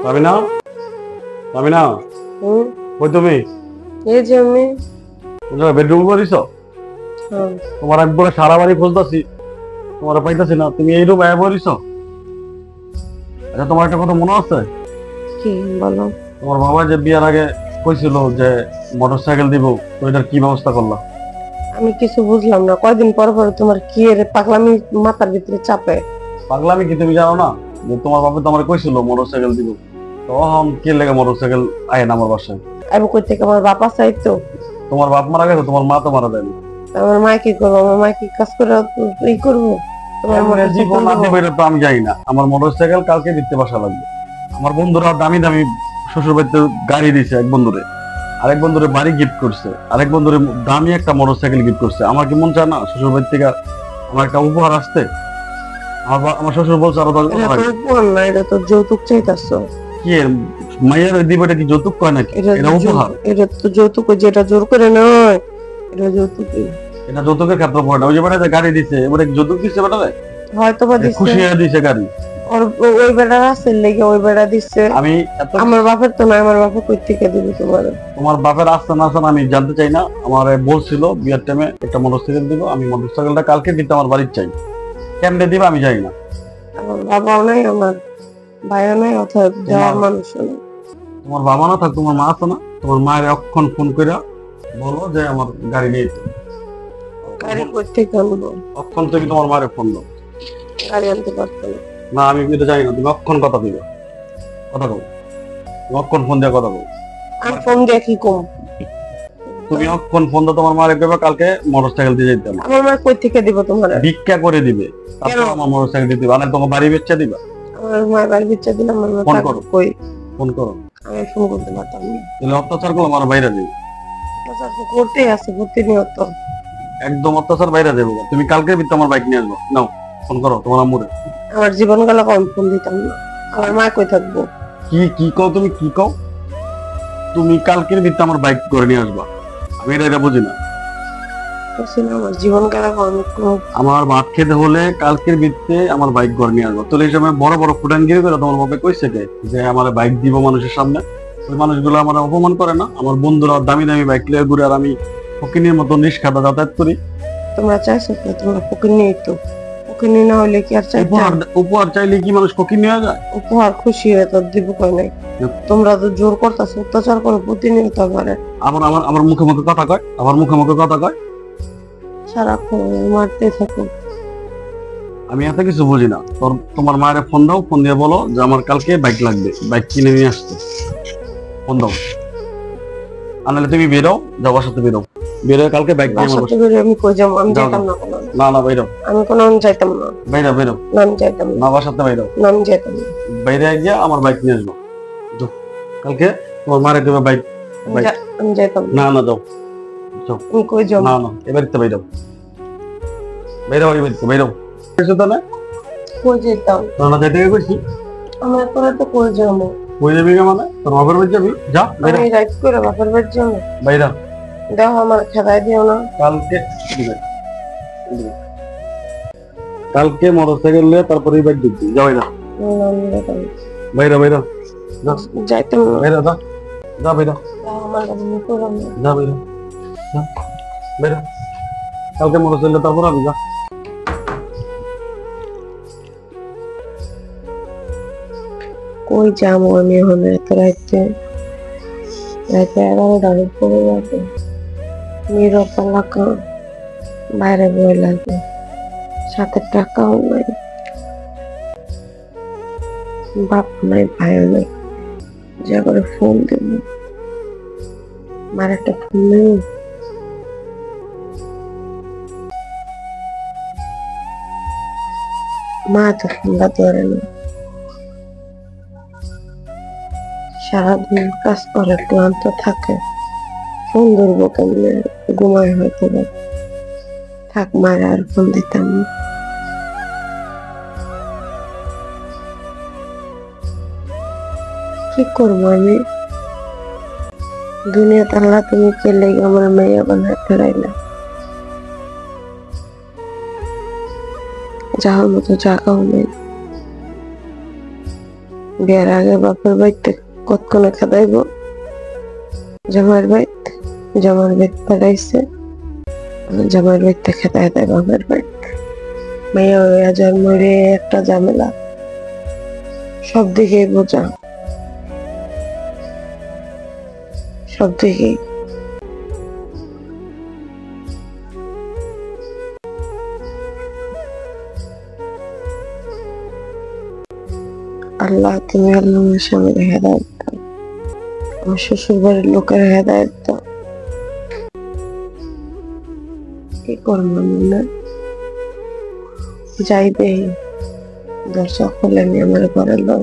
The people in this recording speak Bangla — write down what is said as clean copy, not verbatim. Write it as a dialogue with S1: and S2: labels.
S1: সামিনা, সামিনা,
S2: হুম,
S1: কই তুমি?
S2: এই যে আমি।
S1: বেডরুম করিস?
S2: হ্যাঁ,
S1: তোমার আমি পুরো সারা বাড়ি খুঁজতেছি, তোমার পাইতেছি না। তুমি এই রুম আয়া বলিস? আচ্ছা, তোমার একটা কথা মনে আছে?
S2: কি বলো?
S1: তোমার বাবা যে বিয়ার আগে কইছিল যে মোটরসাইকেল দিব, তো এটার কি ব্যবস্থা করলা?
S2: আমি কিছু বুঝলাম না, কয়দিন পর পর তোমার কি এর পাগলামি মাথার ভিতরে চাপে।
S1: পাগলামি কি তুমি জানো না যে তোমার বাবা তো আমার কইছিল মোটরসাইকেল দিব? তখন কি লেগে মোটরসাইকেল আয় না আমার বাসায়?
S2: আমি কই থেকে, আমার বাবা চাইতো।
S1: তোমার বাপ মারা গেছে, তোমার মা তো মারা যায়নি।
S2: আমার মা কি করবো? আমার মা কি কাজ করে ই করবো? তোমার
S1: জীবন
S2: মোটরসাইকেল
S1: না
S2: দেবো?
S1: দেবে এটা তো আমি জানি না। আমার মোটরসাইকেল কালকে দিতে বাসা লাগবে। আমার বন্ধুরা দামি দামি শ্বশুর বাড়িতে গাড়ি দিছে এক বন্ধুরে, আরেক বন্ধুরে বাড়ি গিফট করছে, আরেক বন্ধুরে দামি একটা মোটরসাইকেল গিফট করছে। আমার কি মন চায় না শ্বশুর বাড়ি থেকে আমার একটা উপহার আসতে? আমার শ্বশুর বলছে আরো 10
S2: এটা
S1: বছর
S2: তো
S1: আগে।
S2: উপহার না, এটা তো যৌতুক চাইতাছো।
S1: কি এর মাইয়ার দিব? এটা কি যৌতুক কয় নাকি? এটা উপহার।
S2: এটা তো যৌতুক, যেটা জোর করে নয়, এটা যৌতুক।
S1: এটা যৌতুকের ক্ষেত্রে পড়ে না। ওই যে বেটা যে গাড়ি দিছে, এবারে যৌতুক দিছে বেটারে?
S2: হয়তো বা দিচ্ছে।
S1: খুশি হয়ে দিছে গাড়ি।
S2: ওই বেড়া আছে লেগে ওই বেড়া দিচ্ছে।
S1: আমি এত
S2: আমার বাপের তো না, আমার বাপে কই থেকে দিবে তোমার?
S1: তোমার বাপের আসতে না আসতে আমি জানতে চাই না। আমার বলছিল বিয়ের টাইমে একটা মোটরসাইকেল দিব, আমি মোটরসাইকেলটা কালকে দিতে আমার বাড়ির চাই। কেমনে দিবে আমি জানি না।
S2: আমার বাবাও নাই, আমার ভাইও নাই, অথবা যাওয়ার মানুষ নেই।
S1: তোমার বাবা না থাক, তোমার মা আছে না? তোমার মায়ের অক্ষণ ফোন করে বলো যে আমার গাড়ি নিয়ে যেতে।
S2: গাড়ি কই থেকে আনবো?
S1: অক্ষণ থেকে তোমার মায়ের ফোন দাও।
S2: গাড়ি আনতে পারতো না।
S1: না আমি এটা জানি না। তুমি অক্ষণ কথা দিবে, কথা বলো। তুমি অক্ষণ ফোন দিয়ে কথা বলো।
S2: আমি ফোন দিয়ে কি কম?
S1: তুমি অক্ষণ ফোন দাও তোমার মায়ের, দেবে কালকে মোটরসাইকেল দিয়ে যেতে আমার।
S2: আমার মা কই থেকে দিব তোমার?
S1: ভিক্ষা করে দিবে, তারপর আমার মোটরসাইকেল দিতে দিবে। আর তোমার বাড়ি বেচা দিবা।
S2: আমার মায়ের বাড়ি বিচ্ছা দিলাম, আমার মা
S1: ফোন
S2: থাকবে
S1: করো।
S2: কই?
S1: ফোন করো।
S2: আমি ফোন করতে পারতাম না।
S1: তাহলে অত্যাচার করলো আমার বাইরে দিবে।
S2: অত্যাচার তো করতেই আছে প্রতিনিয়ত।
S1: একদম অত্যাচার বাইরে দেবো। তুমি কালকে ভিত্তি আমার বাইক নিয়ে আসবো। নাও ফোন করো তোমার আম্মুরে।
S2: আমার জীবন গেল কম, ফোন দিতাম না। আমার মা কই থাকবো?
S1: কি কি কও তুমি? কি কও? তুমি কালকের ভিত্তি আমার বাইক করে নিয়ে আসবা। আমি এটা বুঝি না।
S2: বলছি না, আমার জীবন গেল কম।
S1: আমার ভাত খেতে হলে কালকের ভিত্তিতে আমার বাইক করে নিয়ে আসবা। তো এই সময় বড় বড় ফুটানগিরি করে তোমার বাবা কইছে কে যে আমার বাইক দিব মানুষের সামনে? ওই মানুষগুলো আমার অপমান করে না? আমার বন্ধুরা দামি দামি বাইক নিয়ে ঘুরে, আর আমি ফকিনের মতো নিষ্খাদা যাতায়াত করি।
S2: তোমরা চাইছো তো, তোমরা ফকির নেই তো। ফকির না হলে কি আর চাইতে?
S1: উপহার উপহার চাইলে কি মানুষ ফকির নিয়ে যায়?
S2: উপহার খুশি হয়ে তো দিব কই নাই। তোমরা তো জোর করতেছো, অত্যাচার করো প্রতিনিয়ত।
S1: আমার আমার আমার মুখে মুখে কথা কয়, আমার মুখে মুখে কথা কয়।
S2: সারাক্ষণ মারতে থাকো।
S1: আমি এত কিছু বুঝি না। তোমার মায়ের ফোন দাও, ফোন দিয়ে বলো যে আমার কালকে বাইক লাগবে, বাইক কিনে নিয়ে আসতে। ফোন দাও। আর নাহলে তুমি বেরো, যাও বাসাতে বেরো। বেরো কালকে বাইক নিয়ে আমার
S2: বাসাতে বেরিয়ে আমি কই যাবো? আমি
S1: যাও,
S2: যাইতাম না কোনো।
S1: না না বেরো,
S2: আমি কোনো যাইতাম না।
S1: বেরো বেরো।
S2: না আমি যাইতাম না।
S1: না বাসাতে বেরো।
S2: না আমি যাইতাম না।
S1: বাইরে গিয়ে আমার বাইক নিয়ে আসবো। যাও। কালকে তোমার মায়ের দেবে বাইক। বাইক
S2: আমি যাইতাম না।
S1: না না যাও, যাও।
S2: আমি কই যাবো?
S1: না না এবারে বেরো, বেরো এবারে বেরো। কিছু তো না।
S2: কই যেতাম?
S1: না না যাইতে কইছি।
S2: আমার পরে তো কই যাবো?
S1: কই যাবি মানে? তোর বাপের বাড়ি যাবি? যা বাইরে
S2: আমি রাইট করে বাপের বাড়ি যাবো?
S1: বাইরে।
S2: দেখো আমার খেদাই দিও না।
S1: কালকে কালকে মোটরসাইকেল নিয়ে তারপরে বাইক ঢুকবি। যা বাইরা,
S2: না, আমি যাইতাম না।
S1: বাইরা বাইরা, যা
S2: যাইতাম না।
S1: বাইরা, যা যা বাইরা,
S2: দেখো আমার কাছে মুখ করো না।
S1: যা বাইরা, যা বাইরা। কালকে মোটরসাইকেল তারপর আমি যা।
S2: কই যাবো আমি এখন এত রাইতে? রাইতে 11টার উপরে যাবে। নীরব এলাকা, বাইরে বই লাগে, সাথে টাকাও নাই, বাপ নাই, ভাইও নাই। যা করে ফোন দেব, মার একটা ফোন নেই। মা তো ফোনটা ধরে না। সারাদিন কাজ করে ক্লান্ত থাকে, ফোন ধরবো কেমনে? ঘুমায় হয়তো বা। থাক, মারা আর ফোন দিতাম না। কি করবো আমি? দুনিয়াতে আল্লাহ তুমি কে লেগে আমার মেয়ে বানায় ফেরাইলা। যাওয়ার মতো জায়গাও নেই। বিয়ের আগে বাপের বাড়িতে কতক্ষণে খেদাইব, জামাইয়ের বাড়িতে জামাইয়ের বাড়িতে পাঠাইছে, জামাইয়ের বাড়িতে খেদাই দেয় বাপের বাড়িতে। মেয়ে হইয়া জন্ম রে একটা ঝামেলা, সব দিকেই বোঝা, সব দিকেই। আল্লাহ তুমি আল্লাহ আমার স্বামীর হেদায়েত দাও, আমার শ্বশুর বাড়ির লোকের হেদায়েত দাও। কি করবো না, যাই দেই দর্শক হলে আমি আমার ঘরের লোক